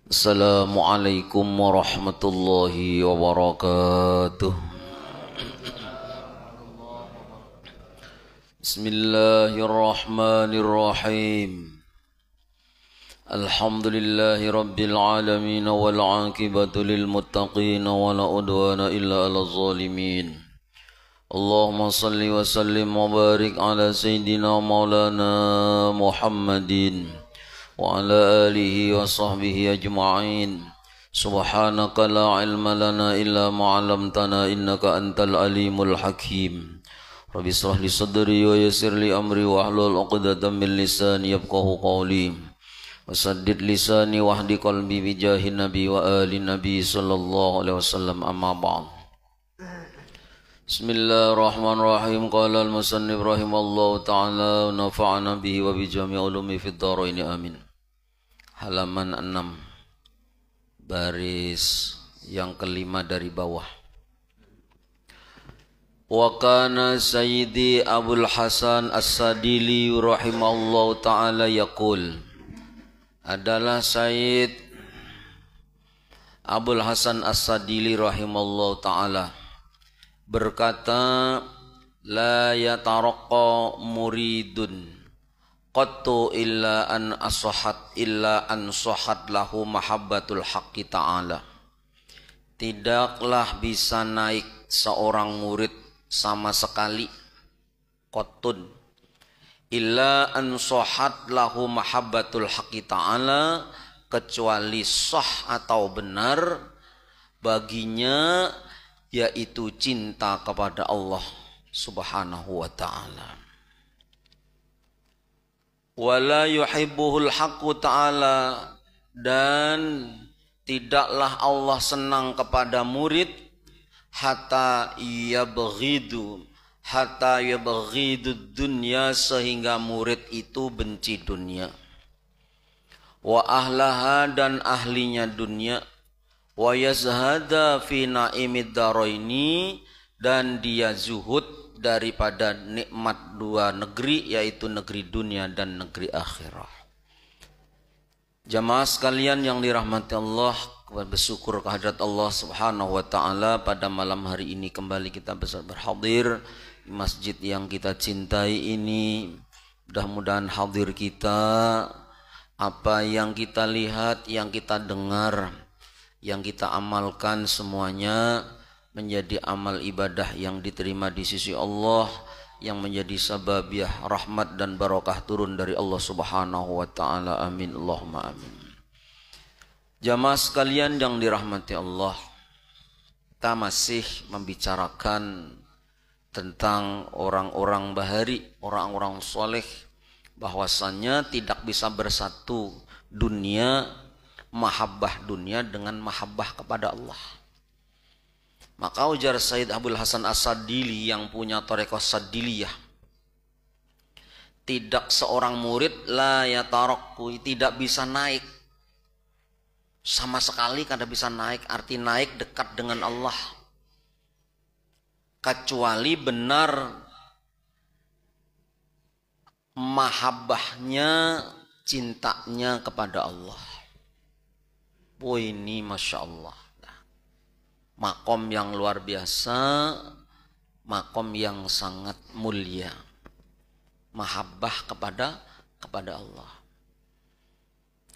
Assalamualaikum warahmatullahi wabarakatuh. Bismillahirrahmanirrahim. Alhamdulillahi rabbil alamin wal aqibatu lil muttaqin wa la udwana illa 'alal zalimin. Allahumma salli wa sallim wa barik ala sayyidina maulana Muhammadin wa ala alihi wa sahbihi ajma'in. Subhanaka la ilma lana illa ma 'allamtana innaka antal alimul hakim. Rabbi shrah li sadri wa yassir li amri wa hlul 'uqdatam min lisani yafqahu qawli. Wasaddid lisani wahdi qalbi bi jahi nabi wa ali nabi sallallahu alaihi wasallam, amma ba'd. Bismillahirrahmanirrahim. Qala al-musannif rahimallahu ta'ala wa nafa'ana bihi wa bi jami' ulumi fid dharain amin. Halaman 6 baris yang kelima dari bawah. Wa kana sayyidi Abul Hasan As-Sadili rahimallahu ta'ala yaqul, adalah Sayyid Abul Hasan As-Sadili rahimallahu ta'ala berkata, la yataraqqa muridun qattu illa an sohat lahu mahabbatul haqqi ta'ala. Tidaklah bisa naik seorang murid sama sekali, qattun illa an sohat lahu mahabbatul haqqi ta'ala, kecuali sah atau benar baginya, yaitu cinta kepada Allah subhanahu wa ta'ala. Wala yuhibbuhul haqqu ta'ala, dan tidaklah Allah senang kepada murid hatta yabghidu dunya, sehingga murid itu benci dunia, wa ahlaha, dan ahlinya dunia, wa yazhada fi na'imid daraini, dan dia zuhud daripada nikmat dua negeri, yaitu negeri dunia dan negeri akhirah. Jamaah sekalian yang dirahmati Allah, bersyukur kehadirat Allah subhanahu wa ta'ala, pada malam hari ini kembali kita berhadir di masjid yang kita cintai ini. Mudah-mudahan hadir kita, apa yang kita lihat, yang kita dengar, yang kita amalkan, semuanya menjadi amal ibadah yang diterima di sisi Allah, yang menjadi sababiah rahmat dan barakah turun dari Allah subhanahu wa ta'ala. Amin Allahumma amin. Jamaah sekalian yang dirahmati Allah, kita masih membicarakan tentang orang-orang bahari, orang-orang soleh, bahwasannya tidak bisa bersatu dunia, mahabbah dunia dengan mahabbah kepada Allah. Maka ujar Sayyid Abul Hasan As-Sadili yang punya Thariqah Sadiliyah, tidak seorang murid la yataraqu, tidak bisa naik sama sekali, kada bisa naik, arti naik dekat dengan Allah, kecuali benar mahabbahnya, cintanya kepada Allah. Oh, ini Masya Allah, makom yang luar biasa, makom yang sangat mulia, mahabbah kepada Allah.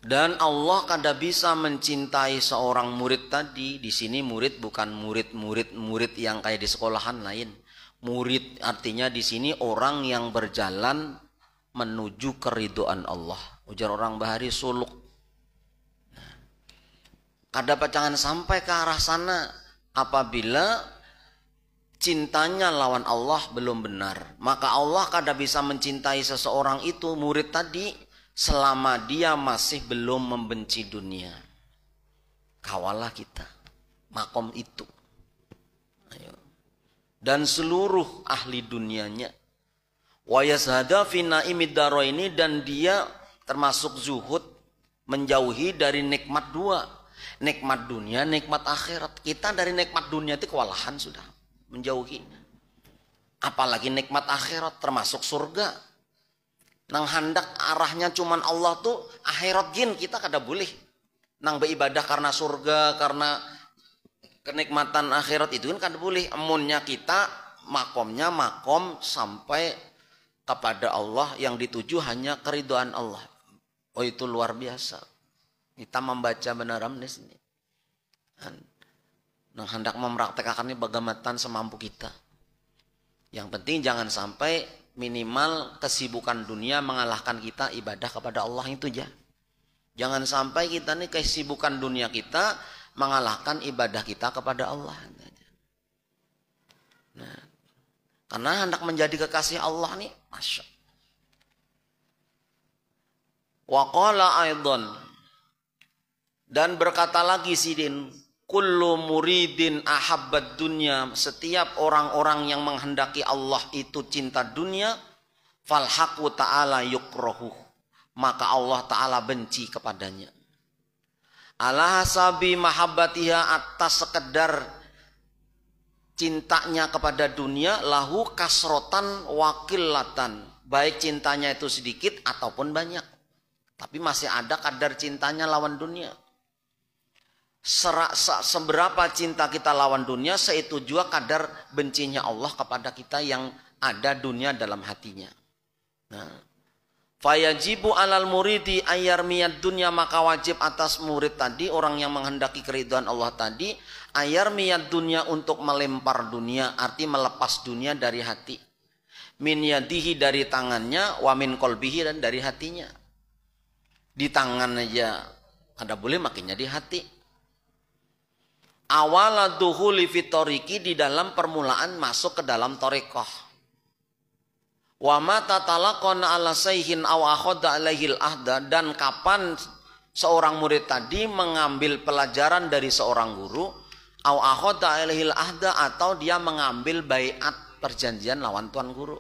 Dan Allah kada bisa mencintai seorang murid tadi. Di sini murid bukan murid yang kayak di sekolahan lain. Murid artinya di sini orang yang berjalan menuju keridhaan Allah. Ujar orang bahari suluk. Kada jangan sampai ke arah sana apabila cintanya lawan Allah belum benar. Maka Allah kada bisa mencintai seseorang itu, murid tadi, selama dia masih belum membenci dunia. Kawalah kita makom itu. Ayo. Dan seluruh ahli dunianya. Wa yazhada fi na'imid daraini, dan dia termasuk zuhud, menjauhi dari nikmat dua, nikmat dunia, nikmat akhirat. Kita dari nikmat dunia itu kewalahan sudah, menjauhi. Apalagi nikmat akhirat, termasuk surga. Nang hendak arahnya cuman Allah tuh akhirat gin, kita kada boleh. nang beribadah karena surga, karena kenikmatan akhirat itu kan kada boleh. Emunnya kita makomnya makom sampai kepada Allah yang dituju hanya keridhaan Allah. Oh itu luar biasa. Kita membaca benaran di sini. Nah, hendak mempraktekkan ini bagaimana semampu kita. Yang penting jangan sampai minimal kesibukan dunia mengalahkan kita ibadah kepada Allah itu aja. Jangan sampai kita nih kesibukan dunia kita mengalahkan ibadah kita kepada Allah. Nah, karena hendak menjadi kekasih Allah nih, masya. Wa qala aidan, dan berkata lagi sidin, kullu muridin ahabbad dunya, setiap orang-orang yang menghendaki Allah itu cinta dunia, fal haqqu ta'ala yukrahu, maka Allah Ta'ala benci kepadanya. Ala hasabi mahabbatiha, atas sekedar cintanya kepada dunia, lahu kasrotan wakilatan, baik cintanya itu sedikit ataupun banyak, tapi masih ada kadar cintanya lawan dunia. Seberapa cinta kita lawan dunia, seitu juga kadar bencinya Allah kepada kita yang ada dunia dalam hatinya. Nah, fayajibu alal muridi ayarmiyad dunya, maka wajib atas murid tadi, orang yang menghendaki keridhaan Allah tadi, ayarmiyad dunya, untuk melempar dunia, arti melepas dunia dari hati. Min yadihi, dari tangannya, wa min kolbihi, dan dari hatinya. Di tangan aja ada boleh, makinnya di hati. Awala duhuli fitoriki, di dalam permulaan masuk ke dalam torikoh. Wa mata talaqona ala sayhin aw akhadha alaihil ahda, dan kapan seorang murid tadi mengambil pelajaran dari seorang guru, aw akhadha alaihil ahda, atau dia mengambil baiat perjanjian lawan tuan guru.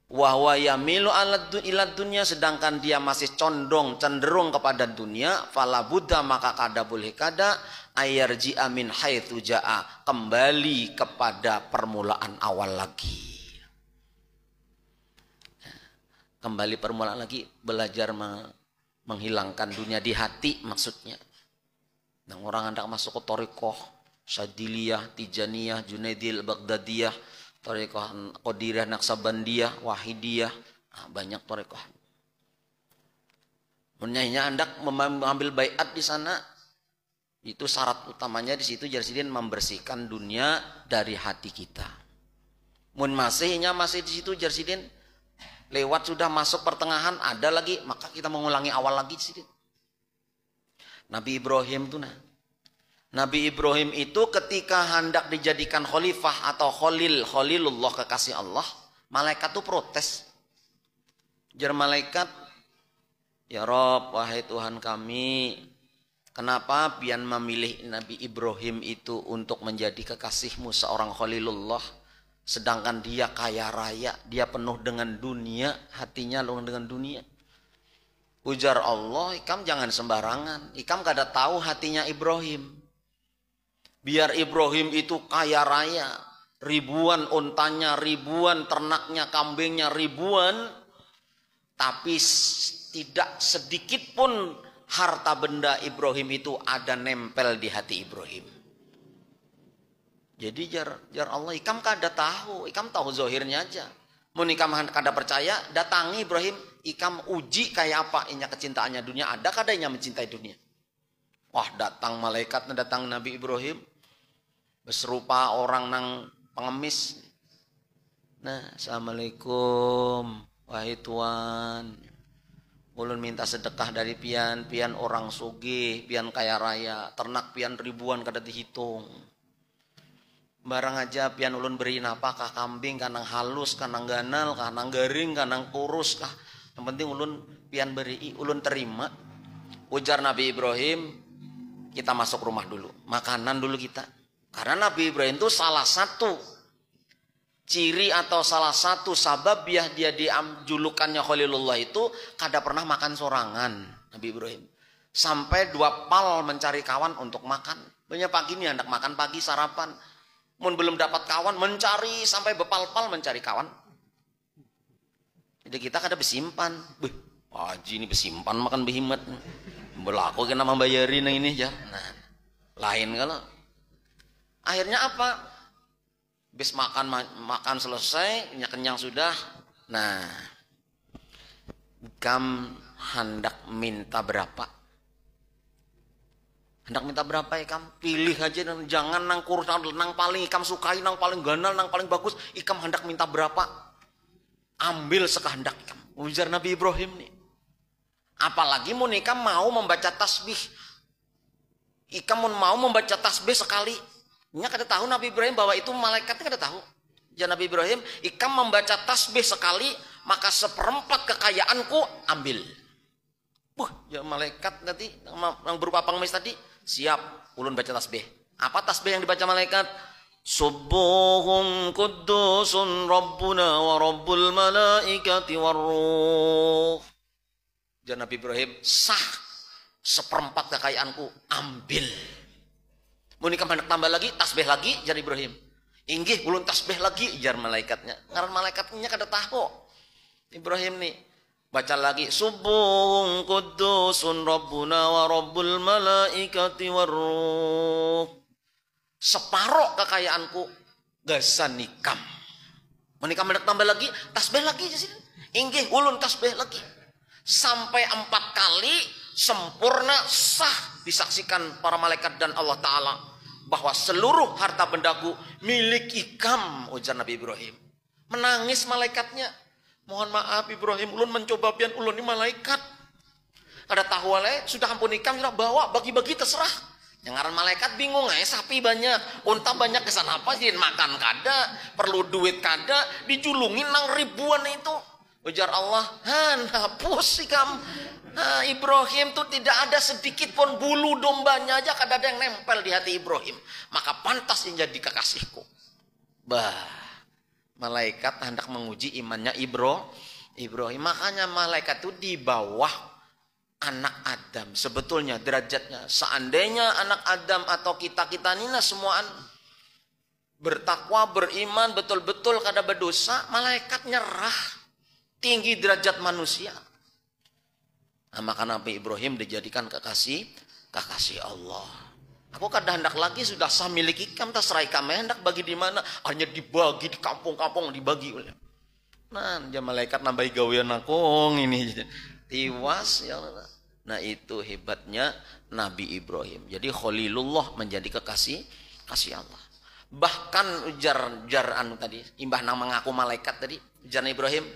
Wa huwa yamilu ila dunya, sedangkan dia masih cenderung kepada dunia, fala buddha, maka kada boleh kada ayarji'a min haitsu ja'a, kembali kepada permulaan awal lagi. Kembali permulaan lagi, belajar menghilangkan dunia di hati maksudnya. Nah, orang hendak masuk ke thariqah Syadiliyah, Tijaniyah, Junaidil, Baghdadiyah, thariqah Qadiriyah, Naqsabandiyah, Wahidiyah, banyak thariqah. Menyanyinya hendak mengambil baiat di sana, itu syarat utamanya di situ Jarsidin membersihkan dunia dari hati kita. Mun masihnya masih di situ Jarsidin, lewat sudah masuk pertengahan ada lagi, maka kita mengulangi awal lagi sedikit. Nabi Ibrahim itu Nabi Ibrahim itu ketika hendak dijadikan khalifah atau khalilullah, kekasih Allah, malaikat itu protes. Jar malaikat, ya Rob, wahai Tuhan kami, kenapa pian memilih Nabi Ibrahim itu untuk menjadi kekasihmu, seorang khalilullah, sedangkan dia kaya raya, dia penuh dengan dunia, hatinya penuh dengan dunia. Ujar Allah, ikam jangan sembarangan, ikam kada tahu hatinya Ibrahim. Biar Ibrahim itu kaya raya, ribuan untanya, ribuan ternaknya, kambingnya ribuan, tapi tidak sedikit pun harta benda Ibrahim itu ada nempel di hati Ibrahim. Jadi jar Allah, ikam kada tahu, ikam tahu zahirnya aja. Mun ikam kada percaya, datangi Ibrahim, ikam uji kayak apa inya kecintaannya dunia, ada kadanya mencintai dunia. Wah, datang malaikat, datang Nabi Ibrahim, beserupa orang nang pengemis. Nah, assalamualaikum, wahai Tuan, ulun minta sedekah dari pian orang sugih, pian kaya raya, ternak pian ribuan kada dihitung. Barang aja pian ulun beri napakah kambing, kanang halus, kanang ganal, kanang garing, kanang kurus kah. Yang penting ulun pian beri, ulun terima. Ujar Nabi Ibrahim, kita masuk rumah dulu, makanan dulu kita. Karena Nabi Ibrahim itu salah satu ciri atau salah satu sabab ya dia dijulukannya Khalilullah itu kada pernah makan sorangan Nabi Ibrahim. Sampai 2 pal mencari kawan untuk makan. Banyak pagi nih hendak makan pagi sarapan. Mun belum dapat kawan mencari sampai bepal-pal mencari kawan. Jadi kita kada besimpan. Beh, haji ini besimpan makan behimat. Belaku kena membayarin yang ini ya. Nah, lain kalau. Akhirnya apa? Bis makan selesai, kenyang sudah. Nah, ikam hendak minta berapa? Hendak minta berapa ikam? Pilih aja, jangan nang paling ikam sukai, nang paling ganal, nang paling bagus. Ikam hendak minta berapa? Ambil sekehendak ikam. Ujar Nabi Ibrahim nih. Apalagi mun ikam mau membaca tasbih. Ikam mau membaca tasbih sekali. Nya kada tahu Nabi Ibrahim bahwa itu malaikatnya kada tahu. Ya Nabi Ibrahim, ikam membaca tasbih sekali, maka seperempat kekayaanku ambil. Ya malaikat nanti yang berupa pengemis tadi, siap ulun baca tasbih. Apa tasbih yang dibaca malaikat? Subuhun kuddusun rabbuna wa rabbul malaikati warruh. Ya Nabi Ibrahim, sah seperempat kekayaanku ambil. Mun ikam hendak tambah lagi, tasbih lagi, jar Ibrahim. Inggih, ulun tasbih lagi, jar malaikatnya. Ngaran malaikatnya kada tahu. Ibrahim nih, baca lagi. Subuhun kuddusun rabbuna wa rabbul malaikati warruh. Separuh kekayaanku, gasan ikam. Mun ikam hendak tambah lagi, tasbih lagi, inggih, ulun tasbih lagi. Sampai 4 kali sempurna sah disaksikan para malaikat dan Allah Ta'ala bahwa seluruh harta bendaku milik ikam, ujar Nabi Ibrahim. Menangis malaikatnya. Mohon maaf Ibrahim, ulun mencoba pian ulun ini malaikat. Kada tahu ale, sudah ampun ikam sudah bawa bagi-bagi terserah. Yang ngaran malaikat bingung sapi banyak, unta banyak, kesan apa sih makan kada, perlu duit kada, dijulungin nang ribuan itu. Ujar Allah, hapus ikam. Ibrahim tuh tidak ada sedikit pun bulu dombanya aja kada ada yang nempel di hati Ibrahim. Maka pantas menjadi kekasihku. Malaikat hendak menguji imannya Ibrahim. Makanya malaikat itu di bawah anak Adam. Sebetulnya derajatnya. Seandainya anak Adam atau kita-kita ini semua bertakwa, beriman, betul-betul kada berdosa, malaikat nyerah. Tinggi derajat manusia. Nah, maka Nabi Ibrahim dijadikan kekasih Allah. Aku kada hendak lagi sudah sah milik ikam, terserah ikam hendak bagi di mana, hanya dibagi di kampung-kampung dibagi. Nah, dia malaikat nambahi gawean aku ini tiwas ya. Nah, itu hebatnya Nabi Ibrahim. Jadi Khalilullah menjadi kekasih Allah. Bahkan ujar tadi, imbah nang mengaku malaikat tadi, ujar Ibrahim,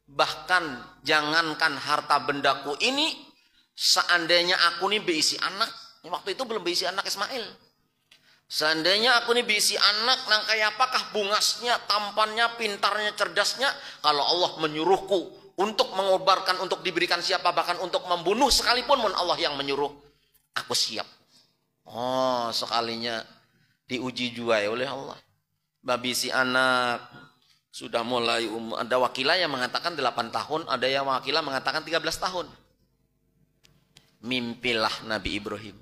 bahkan jangankan harta bendaku ini, seandainya aku ini berisi anak, waktu itu belum berisi anak Ismail. Seandainya aku ini berisi anak, nang kayak apakah bungasnya, tampannya, pintarnya, cerdasnya, kalau Allah menyuruhku untuk mengobarkan, untuk diberikan siapa, bahkan untuk membunuh sekalipun pun Allah yang menyuruh, aku siap. Oh, sekalinya diuji juga oleh Allah. Babi si anak sudah mulai ada wakilah yang mengatakan 8 tahun, ada yang wakilah mengatakan 13 tahun. Mimpilah Nabi Ibrahim.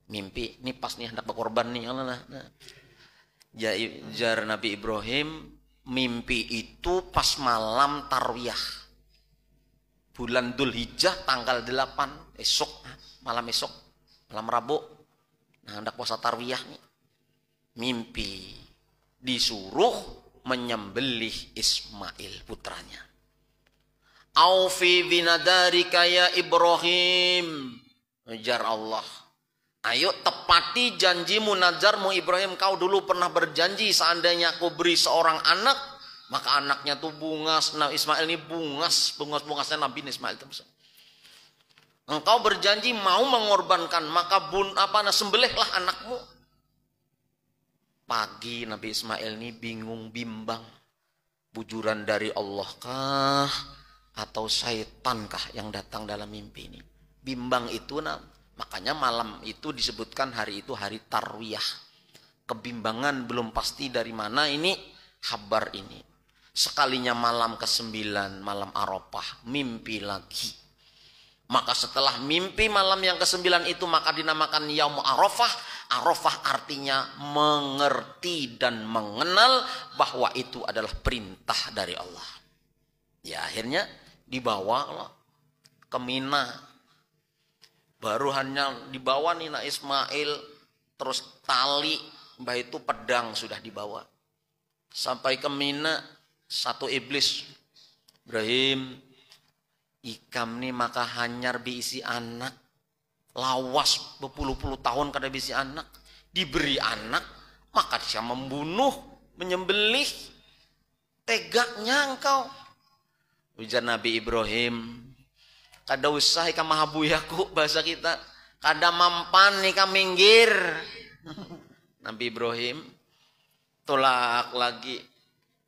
Mimpi, ini pas nih hendak berkorban nih. Nah. Jar Nabi Ibrahim, mimpi itu pas malam tarwiyah. Bulan Dzulhijjah tanggal 8, malam esok, malam Rabu. Nah, hendak puasa tarwiyah nih. Mimpi disuruh menyembelih Ismail putranya. Aufi binadarika ya Ibrahim, ujar Allah. Ayo tepati janjimu, nazarmu Ibrahim. Kau dulu pernah berjanji seandainya aku beri seorang anak, maka anaknya tuh bungas. Nah, Ismail ini bungasnya Nabi Ismail itu. Engkau berjanji mau mengorbankan, maka sembelihlah anakmu. Pagi Nabi Ismail ini bingung, bimbang. Bujuran dari Allah kah atau syaitan kah yang datang dalam mimpi ini? Bimbang itu, makanya malam itu disebutkan hari itu hari tarwiyah. Kebimbangan belum pasti dari mana ini kabar ini. Sekalinya malam ke-9, malam Arafah, mimpi lagi. Maka setelah mimpi malam yang ke-9 itu, maka dinamakan Yaum Arafah. Arafah artinya mengerti dan mengenal bahwa itu adalah perintah dari Allah. Ya, akhirnya dibawa ke Mina. Baru hanya dibawa nih nak Ismail, terus tali, mbah itu pedang sudah dibawa. Sampai ke Mina, satu iblis, Ibrahim, ikam nih maka hanyar biisi anak, lawas berpuluh-puluh tahun kada biisi anak, diberi anak, maka dia membunuh, menyembelih, tegaknya engkau. Ujar Nabi Ibrahim, kada usah ikam mahabuyaku, bahasa kita, kada mampan ikam minggir. Nabi Ibrahim tolak lagi,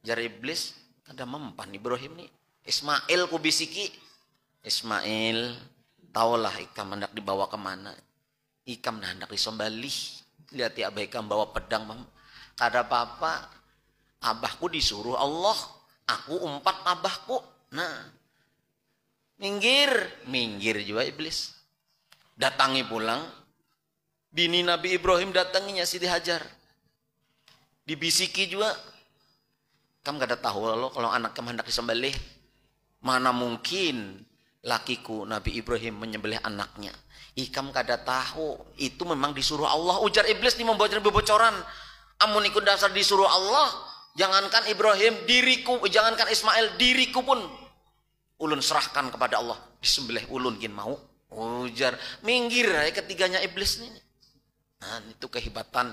jar iblis, kada mempan Ibrahim nih. Ismail ku bisiki, Ismail, taulah ikam hendak dibawa kemana. Ikam hendak disembelih. Lihat ya abah ikam bawa pedang. Kada apa-apa. Abahku disuruh Allah. Aku umpat abahku. Nah. Minggir. Minggir juga iblis. Datangi pulang. Bini Nabi Ibrahim datanginya Siti Hajar. Dibisiki juga. Kamu kada tahu lo kalau anak kamu hendak disembelih. Mana mungkin lakiku Nabi Ibrahim menyembelih anaknya. Ikam kada tahu. Itu memang disuruh Allah. Ujar iblis ini membocoran bocoran. Amun ikut dasar disuruh Allah. Jangankan Ibrahim diriku. Jangankan Ismail diriku pun. Ulun serahkan kepada Allah. Disembelih ulun kin mau. Ujar. Minggir ya ketiganya iblis ini. Nah itu kehebatan.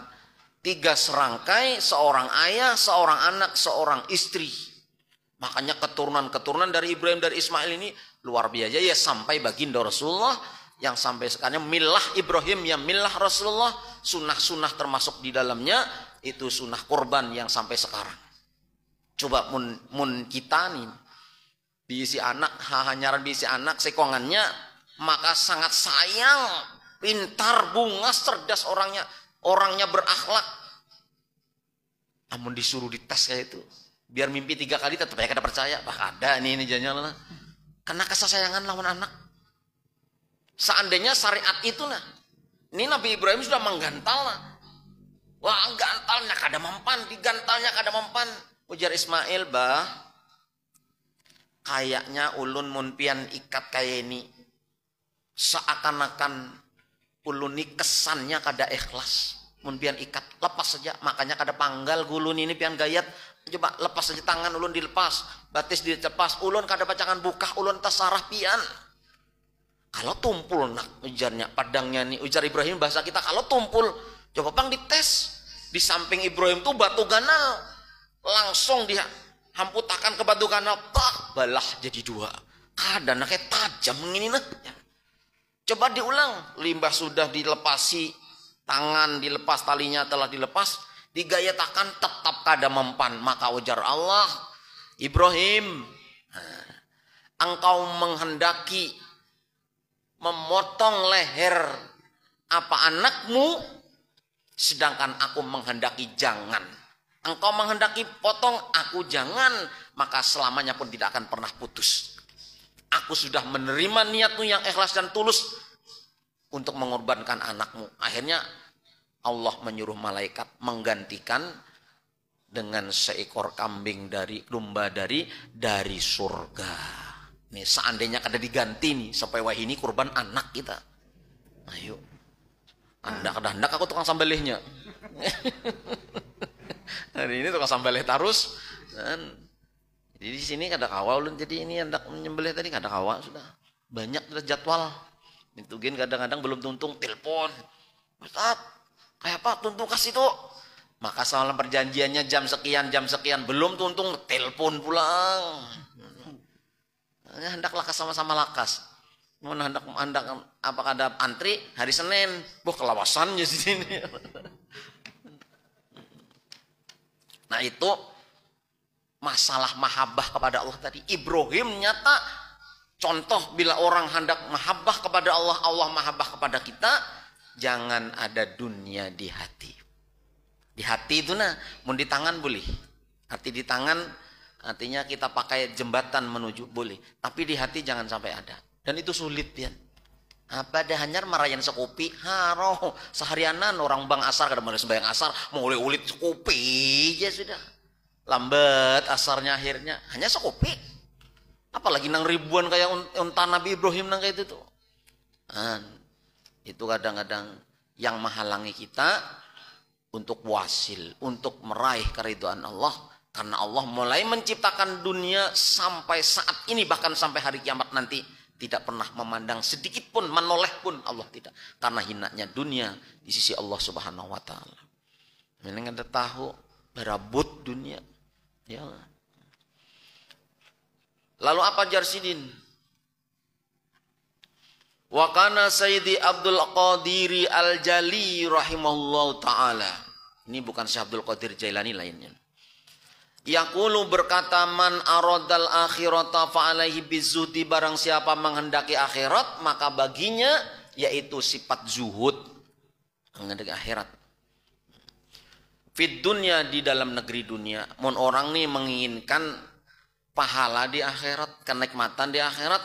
3 serangkai. Seorang ayah, seorang anak, seorang istri. Makanya keturunan-keturunan dari Ibrahim, dari Ismail ini luar biasa ya, sampai baginda Rasulullah yang sampai sekarang milah Ibrahim yang milah Rasulullah, sunnah-sunnah termasuk di dalamnya itu sunnah kurban yang sampai sekarang. Coba mun kita nih diisi anak, hanyaran diisi anak sekongannya, maka sangat sayang, pintar, bungas, cerdas orangnya berakhlak. Namun disuruh dites kayak itu, biar mimpi 3 kali tetap aja kada percaya. Bah ada ini jangan lah. Karena kesayangan lawan anak. Seandainya syariat itu nah. Ini Nabi Ibrahim sudah menggantal nah. Wah gantalnya kada mempan. Digantalnya kada mempan. Ujar Ismail, bah. Kayaknya ulun munpian ikat kayak ini. Seakan-akan ulun ini kesannya kada ikhlas. Munpian ikat. Lepas saja. Makanya kada panggal gulun ini pian gayat. Coba lepas saja tangan ulun dilepas, batis dilepas, ulun kada pacangan buka, ulun tasarah pian. Kalau tumpul nak ujarnya padangnya nih, ujar Ibrahim bahasa kita kalau tumpul, coba pang dites. Di samping Ibrahim tuh batu ganal, langsung dia hamputakan ke batu ganal, tak balah jadi 2. Kada naknya tajam ini nah. Coba diulang, limbah sudah dilepasi, tangan dilepas, talinya telah dilepas. Digayatakan tetap kada mempan. Maka ujar Allah, Ibrahim, engkau menghendaki memotong leher apa anakmu, sedangkan aku menghendaki jangan. Engkau menghendaki potong, aku jangan, maka selamanya pun tidak akan pernah putus. Aku sudah menerima niatmu yang ikhlas dan tulus untuk mengorbankan anakmu. Akhirnya Allah menyuruh malaikat menggantikan dengan seekor kambing dari domba dari surga. Nih seandainya kada diganti nih sampai wah ini kurban anak kita. Ayo. Hendak aku tukang sambelihnya. Hari ini tukang sambelih tarus. Dan jadi di sini kada kawal ulun, jadi ini hendak menyembelih tadi kada kawal sudah. Banyak sudah jadwal. Itu gen kadang-kadang belum tuntung telepon. Ustaz, kayak apa tuntung kasih tuh. Maka soal perjanjiannya jam sekian belum tuntung telepon pulang. Hendaklah sama-sama lakas. Mau hendak apa kada antri hari Senin, boh kelawasannya sini. Nah itu masalah mahabbah kepada Allah tadi. Ibrahim nyata contoh bila orang hendak mahabbah kepada Allah, Allah mahabbah kepada kita. Jangan ada dunia di hati. Di hati itu nah, mau di tangan boleh. Arti di tangan artinya kita pakai jembatan menuju boleh. Tapi di hati jangan sampai ada. Dan itu sulit ya. Apa dah hanyar marayan sekopi, haro seharianan orang bang asar kada mau sembahyang asar, mau ulit sekopi aja sudah. Lambat asarnya akhirnya hanya sekopi. Apalagi nang ribuan kayak unta Nabi Ibrahim nang kayak itu tuh. Itu kadang-kadang yang menghalangi kita untuk wasil, untuk meraih keridhaan Allah. Karena Allah mulai menciptakan dunia sampai saat ini, bahkan sampai hari kiamat nanti, tidak pernah memandang sedikit pun, menoleh pun Allah tidak. Karena hinanya dunia di sisi Allah Subhanahu wa taala. Ini ada tahu berabut dunia. Ya. Lalu apa Jarsidin? Wa kana Sayyidi Abdul Qadiri Al-Jali rahimahullahu taala. Ini bukan Syekh Abdul Qadir Jailani lainnya. Yaqulu berkata, man aradal akhirata fa alaihi bizuhdi, barang siapa menghendaki akhirat maka baginya yaitu sifat zuhud, menghendaki akhirat. Fit dunya, di dalam negeri dunia. Mun orang nih menginginkan pahala di akhirat, kenikmatan di akhirat,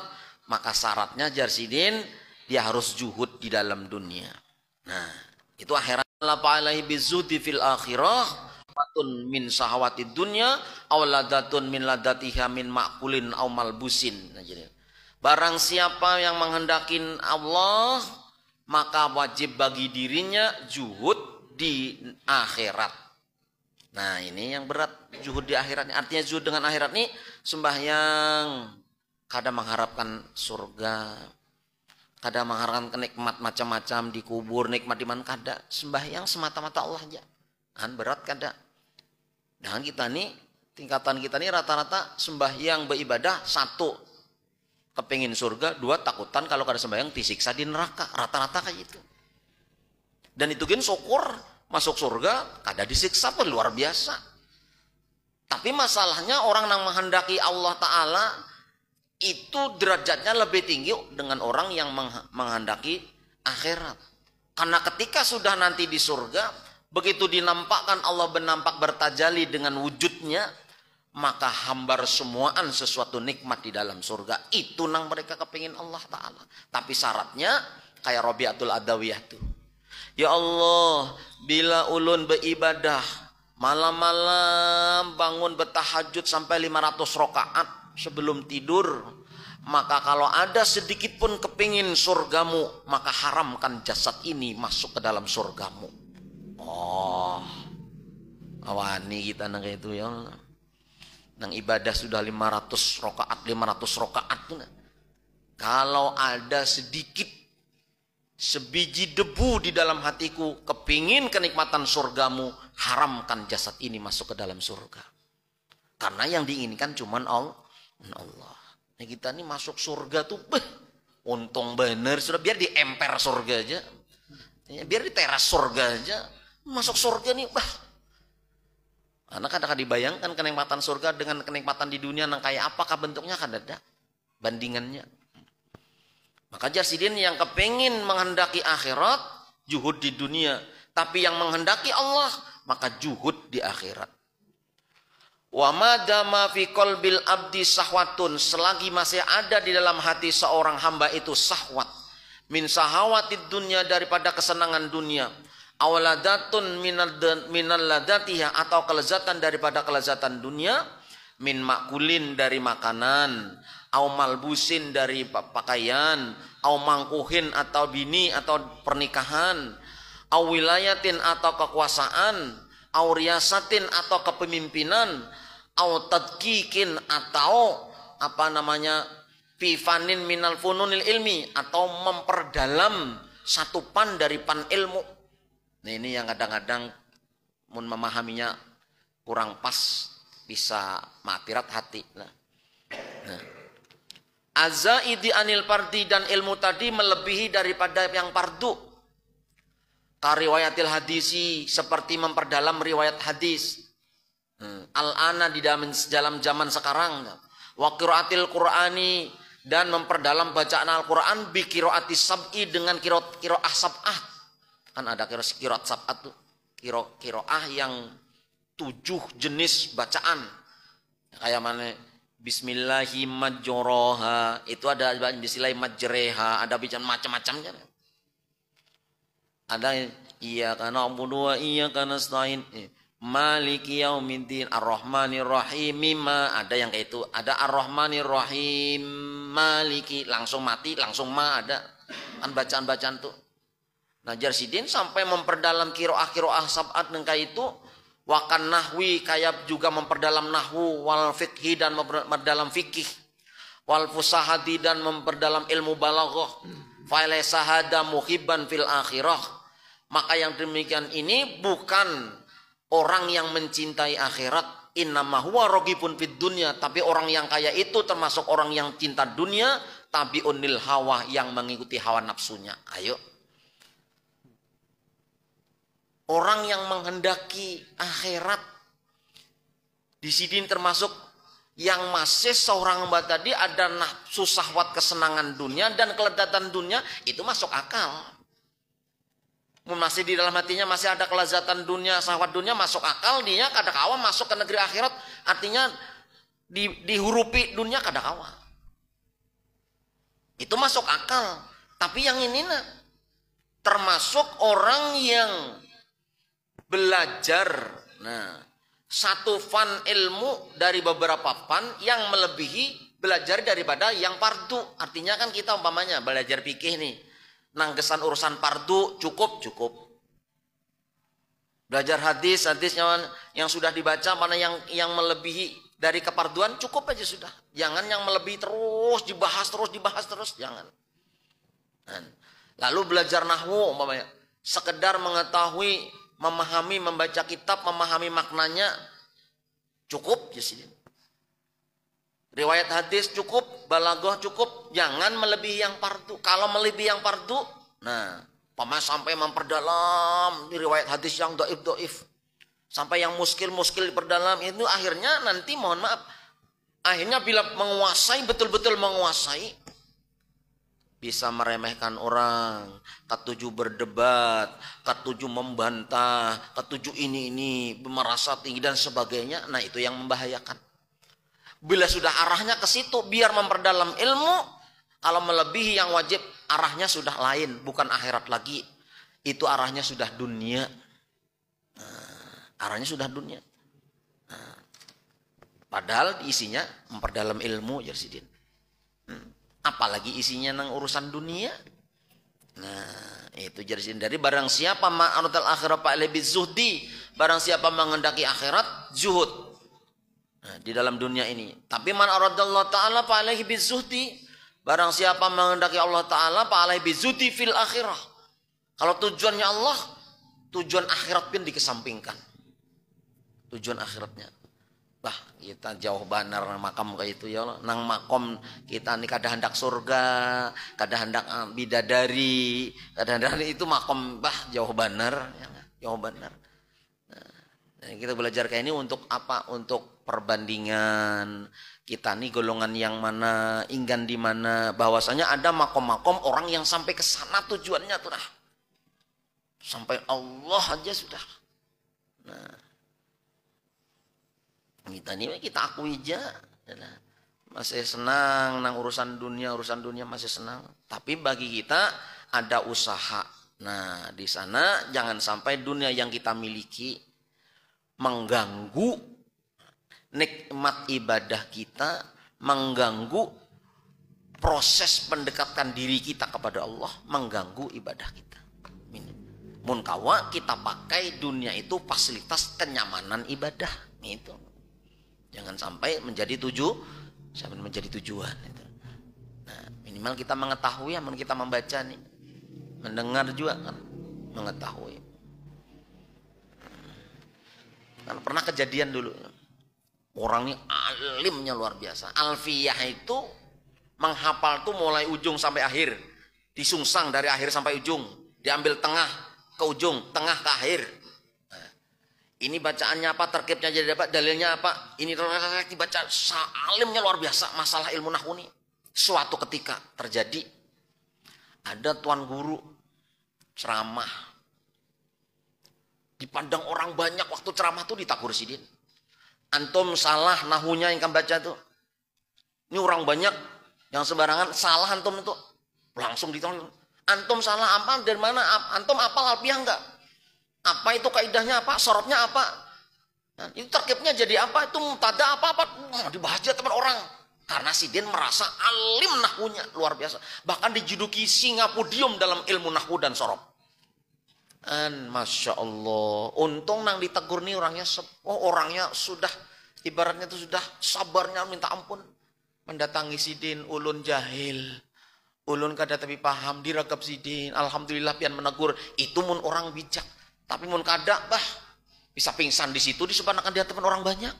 maka syaratnya Jarsidin dia harus zuhud di dalam dunia. Nah, itu akhirat. La fa alaihi bizuhdi fil akhirah watun min sahawatid dunya aw ladatun min ladatiha min makulin aw malbusin. Nah, jadi barang siapa yang menghendaki Allah maka wajib bagi dirinya zuhud di akhirat. Nah, ini yang berat, zuhud di akhirat. Artinya zuhud dengan akhirat nih sembahyang, kadang mengharapkan surga, kadang mengharapkan kenikmat macam-macam di kubur, nikmat di mana, kadang sembahyang semata-mata Allah aja. Kan berat kadang. Dan kita nih, tingkatan kita nih rata-rata sembahyang beribadah, satu kepingin surga, dua takutan kalau kada sembahyang disiksa di neraka, rata-rata kayak gitu. Dan itu kan syukur masuk surga kada disiksa pun luar biasa. Tapi masalahnya orang yang menghendaki Allah Ta'ala itu derajatnya lebih tinggi dengan orang yang menghendaki akhirat. Karena ketika sudah nanti di surga, begitu dinampakkan Allah bernampak bertajali dengan wujudnya, maka hambar semuaan sesuatu nikmat di dalam surga. Itu nang mereka kepingin Allah Ta'ala. Tapi syaratnya kayak Rabi'atul Adawiyah tuh. Ya Allah, bila ulun beribadah malam-malam bangun bertahajud sampai 500 rakaat sebelum tidur, maka kalau ada sedikit pun kepingin surgamu, maka haramkan jasad ini masuk ke dalam surgamu. Oh, awani kita nang kayak itu ya. Nang ibadah sudah 500 rakaat tuh. Kalau ada sedikit sebiji debu di dalam hatiku kepingin kenikmatan surgamu, haramkan jasad ini masuk ke dalam surga. Karena yang diinginkan cuman Allah. Nah, kita ini masuk surga tuh, untung bener sudah, biar di emper surga aja, biar di teras surga aja. Masuk surga nih, karena kadang-kadang dibayangkan kenikmatan surga dengan kenikmatan di dunia nang kayak apakah bentuknya, kan ada bandingannya. Maka Jarsidin yang kepingin menghendaki akhirat, juhud di dunia. Tapi yang menghendaki Allah, maka juhud di akhirat. Wa madama fi qalbil abdi sahwatun, selagi masih ada di dalam hati seorang hamba itu sahwat, min sahawatid dunya, daripada kesenangan dunia, awladatun minal ladatiha, atau kelezatan daripada kelezatan dunia, min makulin dari makanan, au malbusin dari pakaian, au mangkuhin atau bini atau pernikahan, au wilayatin atau kekuasaan, au riasatin atau kepemimpinan, au tadkikin atau fifanin minal fununil ilmi, atau memperdalam satu pan dari pan ilmu. Nah, ini yang kadang-kadang memahaminya kurang pas, bisa matirat hati. Nah. Azaidi anil fardi, dan ilmu tadi melebihi daripada yang fardu. Kariwayatil hadisi, seperti memperdalam riwayat hadis. Al-ana, di dalam zaman sekarang. Wa qiraatil qur'ani, dan memperdalam bacaan Al-Quran bi qiraatis sab'i, dengan qiraah sab'ah. Kan ada qiraat sab'ah tuh, qiraah yang 7 jenis bacaan. Kayak mana? Bismillahi majroha, itu ada bismillahi majreha, ada bicara macam-macamnya. Ada iyyaka na'budu wa iyyaka nasta'in, maliki yaumiddin, ar-rahmanir rahim, ada yang kayak itu. Ada ar-rahmanir rahim, maliki, langsung mati, langsung ma, ada kan bacaan-bacaan tuh. Najar sidin sampai memperdalam kiroah sab'at nengkai itu. Wakan nahwi kayak juga memperdalam nahwu wal fikhi dan memperdalam fikih. Wal fusahati dan memperdalam ilmu balaghah. Falaysa hada muhibban fil akhirah. Maka yang demikian ini bukan orang yang mencintai akhirat. Innama huwa ragibun fid dunya. Tapi orang yang kaya itu termasuk orang yang cinta dunia. Tabi'un lil hawa, yang mengikuti hawa nafsunya. Ayo. Orang yang menghendaki akhirat di sini termasuk yang masih seorang hamba tadi ada nafsu syahwat kesenangan dunia dan kelezatan dunia, itu masuk akal. Masih di dalam hatinya masih ada kelezatan dunia, syahwat dunia, masuk akal dia kadakawa masuk ke negeri akhirat, artinya dihurupi dunia kadakawa. Itu masuk akal. Tapi yang ini termasuk orang yang belajar, satu fan ilmu dari beberapa fan yang melebihi belajar daripada yang fardu. Artinya kan kita umpamanya belajar fikih nih, nanggesan urusan fardu cukup. Belajar hadis yang sudah dibaca mana yang melebihi dari keparduan cukup aja sudah. Jangan yang melebihi terus dibahas terus, jangan. Lalu belajar nahwu umpamanya sekedar mengetahui, memahami, membaca kitab, memahami maknanya cukup ya sih. Riwayat hadis cukup, balaghah cukup, jangan melebihi yang fardu. Kalau melebihi yang fardu, paman sampai memperdalam di riwayat hadis yang dhaif, sampai yang muskil diperdalam, itu akhirnya nanti mohon maaf, akhirnya bila menguasai, betul-betul menguasai, bisa meremehkan orang, ketujuh berdebat, ketujuh membantah, ketujuh ini merasa tinggi dan sebagainya. Nah itu yang membahayakan. Bila sudah arahnya ke situ biar memperdalam ilmu, kalau melebihi yang wajib arahnya sudah lain, bukan akhirat lagi. Itu arahnya sudah dunia. Arahnya sudah dunia. Padahal isinya memperdalam ilmu ya sidin. Apalagi isinya nang urusan dunia. Itu jadi dari barang siapa ma'arutal akhirat fa'alaihi bizuhdi, barang siapa menghendaki akhirat zuhud di dalam dunia ini. Tapi man aradallahu taala fa'alaihi bizuhdi, barang siapa menghendaki Allah taala fa'alaihi bizuhdi fil akhirah. Kalau tujuannya Allah, tujuan akhirat pun dikesampingkan. Tujuan akhiratnya. Bah, kita jauh banar makam kayak itu ya Allah. Nang makom kita nih kada hendak surga, kada hendak bidadari, kada hendak itu makom jauh banar, ya, jauh banar. Nah, kita belajar kayak ini untuk apa? Untuk perbandingan kita nih golongan yang mana, inggan di mana. Bahwasanya ada makom-makom orang yang sampai ke sana tujuannya tuh dah. Sampai Allah aja sudah. Kita akui aja, masih senang nang urusan dunia masih senang. Tapi bagi kita ada usaha. Nah di sana jangan sampai dunia yang kita miliki mengganggu nikmat ibadah kita, mengganggu proses pendekatan diri kita kepada Allah, mengganggu ibadah kita. Mun kawa kita pakai dunia itu fasilitas kenyamanan ibadah itu. Jangan sampai menjadi tujuan itu. Nah, minimal kita mengetahui, aman kita membaca nih, mendengar juga kan, mengetahui. Kan pernah kejadian dulu, orang ini alimnya luar biasa. Alfiyah itu menghafal tuh mulai ujung sampai akhir, disungsang dari akhir sampai ujung, diambil tengah ke ujung, tengah ke akhir. Ini bacaannya apa, terkibnya jadi apa, dalilnya apa, ini dibaca, alimnya luar biasa masalah ilmu nahwu ini. Suatu ketika terjadi, ada tuan guru ceramah, dipandang orang banyak waktu ceramah tuh ditakur sidin. Antum salah nahwunya yang kamu baca tuh, ini orang banyak yang sembarangan salah antum itu, langsung ditolong. Antum salah apa, dari mana, antum apal alfiah enggak? Apa itu kaidahnya apa, sorotnya apa, nah, itu terkibnya jadi apa, itu mutada apa dibahas aja teman orang. Karena sidin merasa alim nahwunya luar biasa, bahkan dijuduki singa podium dalam ilmu nahwu dan sorot. Masya Allah. Untung nang ditegur nih orangnya sudah ibaratnya itu sudah sabarnya minta ampun. Mendatangi sidin ulun jahil. Ulun kada tapi paham diragap sidin. Alhamdulillah pian menegur. Itu mun orang bijak. Tapi mun kada bisa pingsan di situ disubhanakan di hadapan orang banyak.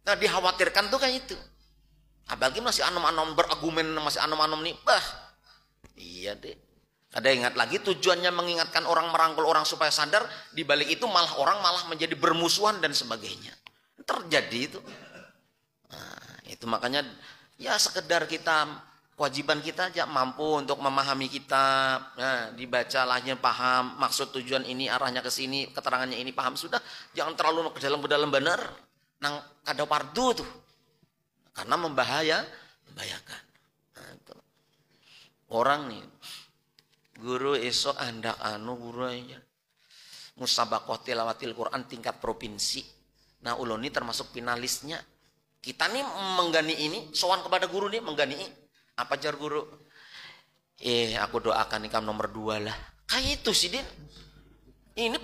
Nah dikhawatirkan tuh kayak itu. Apalagi masih anom-anom berargumen masih anom-anom nih. Iya deh. Ada ingat lagi tujuannya mengingatkan orang, merangkul orang supaya sadar, di balik itu orang malah menjadi bermusuhan dan sebagainya. Terjadi itu. Nah, itu makanya ya sekedar kita, kewajiban kita aja mampu untuk memahami kitab. Nah, dibaca lahnya paham, maksud tujuan ini arahnya ke sini, keterangannya ini paham sudah, jangan terlalu ke dalam benar. Nang kada fardu tuh. Karena membahayakan. Nah, itu. Orang nih guru esok andak guru aja musabaqah tilawatil Quran tingkat provinsi. Nah ulun ini termasuk finalisnya. Kita nih menggani ini sowan kepada guru nih menggani apa jar guru? Aku doakan ikam nomor 2 lah. Kayak itu sih Din. Ini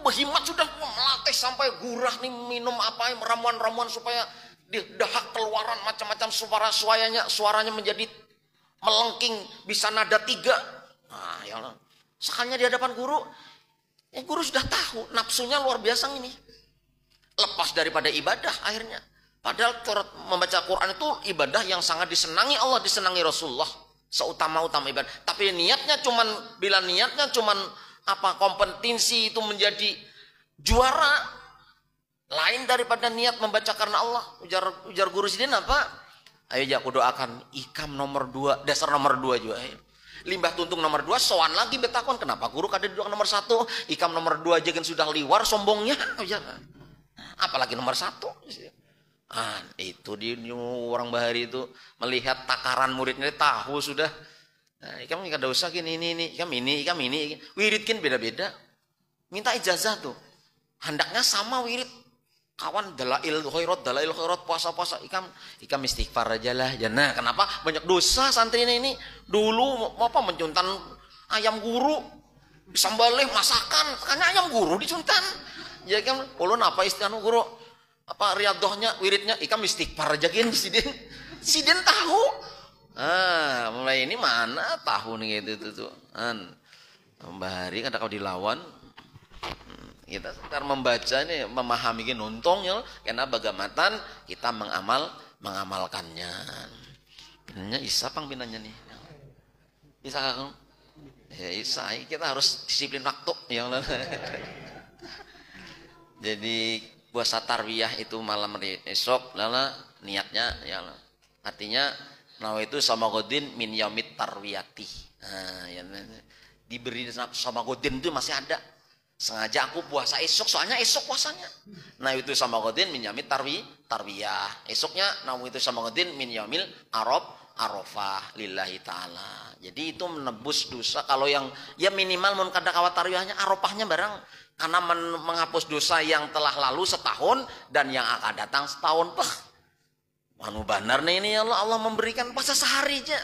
berhimat sudah melatih sampai gurah nih minum apa ramuan-ramuan supaya dahak keluaran macam-macam suaranya menjadi melengking bisa nada 3. Nah, ya Allah. Sekalinya di hadapan guru, guru sudah tahu nafsunya luar biasa ini. Lepas daripada ibadah akhirnya. Padahal membaca Quran itu ibadah yang sangat disenangi Allah, disenangi Rasulullah. Seutama-utama ibadah. Tapi bila niatnya cuman kompetensi itu menjadi juara, lain daripada niat membaca karena Allah. Ujar guru sidin apa? Ayo aku doakan ikam nomor 2, dasar nomor 2 juga. Limbah tuntung nomor 2, sowan lagi betakon kenapa guru kada duduk nomor 1, ikam nomor 2 aja kan sudah liwar sombongnya, apalagi nomor 1. Itu di orang bahari itu melihat takaran muridnya tahu sudah. Nah, ikam kada usah gini ini, ikam ini, wiridkin beda-beda. Minta ijazah tuh, hendaknya sama wirid. Kawan dalail khairat puasa ikam istighfar aja lah. Nah, kenapa banyak dosa santri ini dulu mencuntan ayam guru disambalih masakan karena ayam guru dicuntan. Ya kan ulun apa istilah guru apa riyadhahnya wiridnya ikam istighfar aja kan sidin tahu. Mulai ini mana tahu nih gitu tuh. Bahari kada kau dilawan. Kita sekedar membaca ini memahami nuntungnya karena bagaimana kita mengamalkannya. Binanya Isa binanya nih. Isa kan? Ya Isa kita harus disiplin waktu yang jadi puasa tarwiyah itu malam esok lala niatnya ya artinya nawaitu samagodin min yaumit tarwiyati. Ya, diberi sama godin itu masih ada. Sengaja aku puasa esok soalnya esok puasanya. Nah itu sama godin min yaumit tarwiyah. Esoknya namu itu sama godin min yaumil arafah lillahi ta'ala. Jadi itu menebus dosa. Kalau yang ya minimal mun kada kawat tarwiyahnya arafahnya barang karena menghapus dosa yang telah lalu setahun dan yang akan datang setahun. Manu benar nih ini Allah memberikan puasa sehari aja.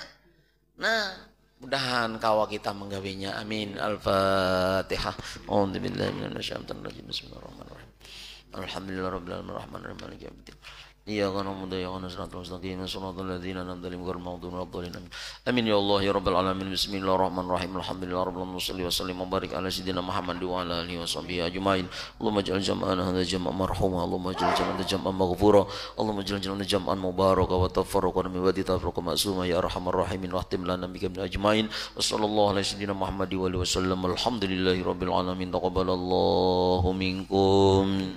Nah mudahan kawa kita menggawinya. Amin. Al-Fatihah. A'udzubillahi minasyaitonir rajim. Bismillahirrahmanirrahim. Alhamdulillahirabbil alamin arrahmanirrahim maliki yaumiddin. Iyyaka na'budu wa iyyaka nasta'in ihdinas siratal ladzina an'amta 'alaihim ghairil maghdubi 'alaihim. Amin ya Allah ya rabbal alamin. Bismillahirrahmanirrahim. Alhamdulillahirabbil alamin. Shalli wa sallim wa barik ala sayyidina Muhammad wa ala alihi washabihi ajmain. Allahumma ij'al jam'ana hadza jam'an marhuma. Allahumma ij'al jam'ana jam'an maghfura. Allahumma ij'al jam'ana jam'an mubaraka wa tafarraqana min ba'di tafarruqa ma'suma ya arhamar rahimin wa ahtim lana bika min ajmain. Wa sallallahu ala sayyidina Muhammad wa alihi wasallam. Alhamdulillahirabbil alamin. Taqabbalallahu minkum.